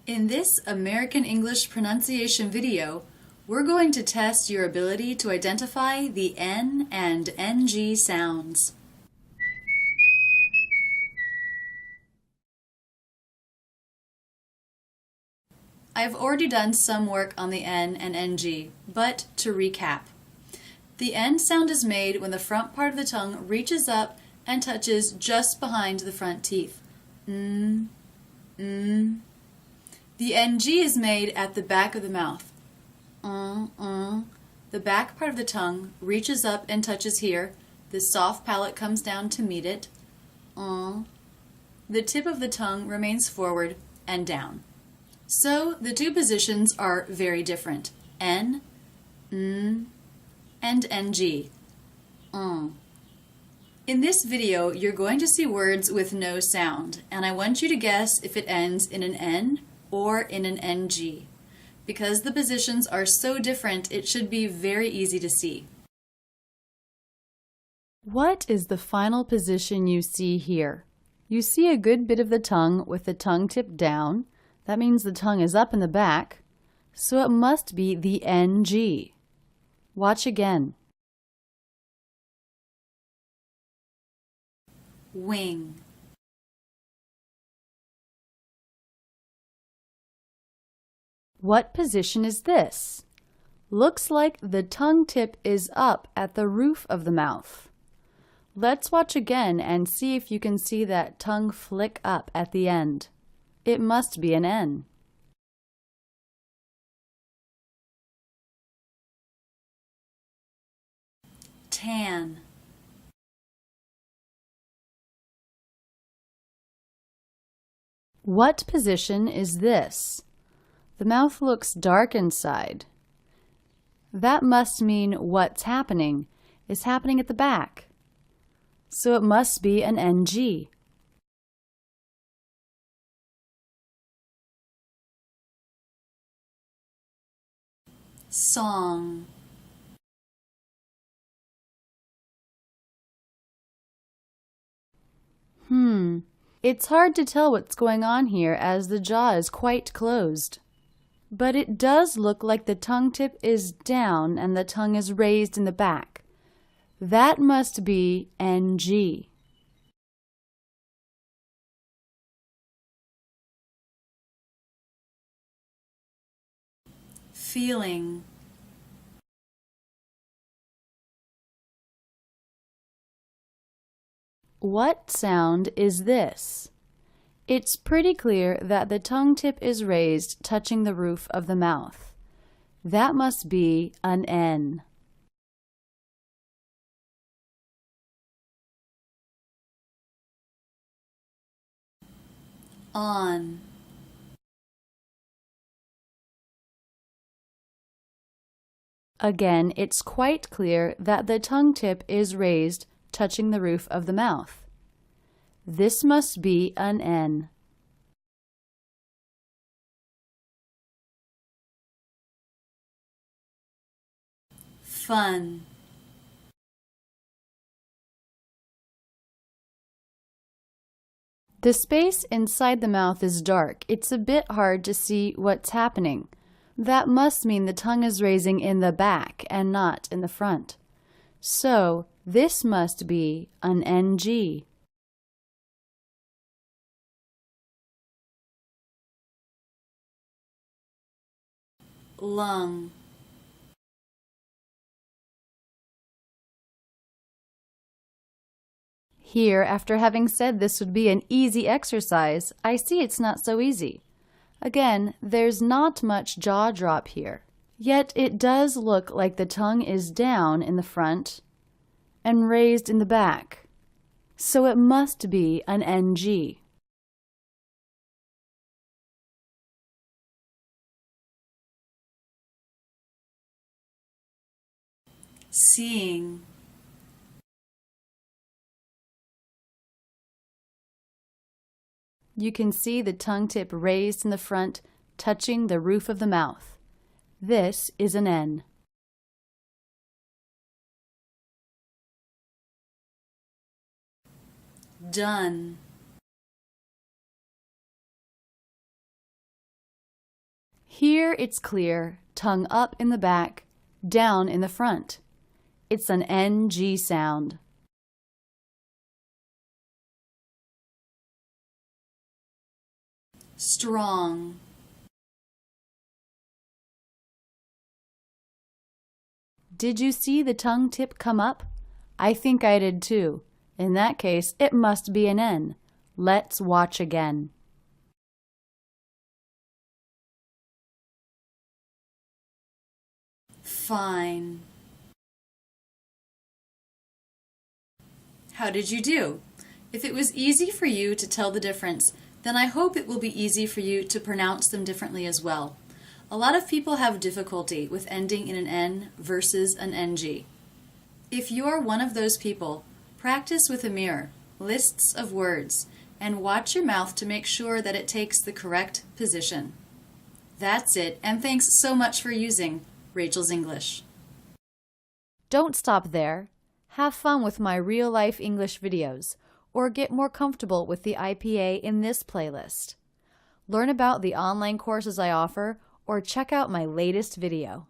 In this American English pronunciation video, we're going to test your ability to identify the N and NG sounds. I've already done some work on the N and NG, but to recap. The N sound is made when the front part of the tongue reaches up and touches just behind the front teeth. The NG is made at the back of the mouth. The back part of the tongue reaches up and touches here. The soft palate comes down to meet it. The tip of the tongue remains forward and down. So the two positions are very different. N, and NG. In this video, you're going to see words with no sound, and I want you to guess if it ends in an N or in an NG. Because the positions are so different, it should be very easy to see. What is the final position you see here? You see a good bit of the tongue with the tongue tip down. That means the tongue is up in the back, so it must be the NG. Watch again. Wing. What position is this? Looks like the tongue tip is up at the roof of the mouth. Let's watch again and see if you can see that tongue flick up at the end. It must be an N. Tan. What position is this? The mouth looks dark inside. That must mean what's happening is happening at the back. So it must be an NG. Song. It's hard to tell what's going on here as the jaw is quite closed. But it does look like the tongue tip is down and the tongue is raised in the back. That must be NG. Feeling. What sound is this? It's pretty clear that the tongue tip is raised, touching the roof of the mouth. That must be an N. On. Again, it's quite clear that the tongue tip is raised, touching the roof of the mouth. This must be an N. Fun. The space inside the mouth is dark. It's a bit hard to see what's happening. That must mean the tongue is raising in the back and not in the front. So, this must be an NG. Lung. Here, after having said this would be an easy exercise, I see it's not so easy. Again, there's not much jaw drop here. Yet it does look like the tongue is down in the front and raised in the back. So it must be an NG. Seeing. You can see the tongue tip raised in the front, touching the roof of the mouth. This is an N. Done. Here it's clear, tongue up in the back, down in the front. It's an NG sound. Strong. Did you see the tongue tip come up? I think I did too. In that case, it must be an N. Let's watch again. Fine. How did you do? If it was easy for you to tell the difference, then I hope it will be easy for you to pronounce them differently as well. A lot of people have difficulty with ending in an N versus an NG. If you are one of those people, practice with a mirror, lists of words, and watch your mouth to make sure that it takes the correct position. That's it, and thanks so much for using Rachel's English. Don't stop there. Have fun with my real-life English videos, or get more comfortable with the IPA in this playlist. Learn about the online courses I offer, or check out my latest video.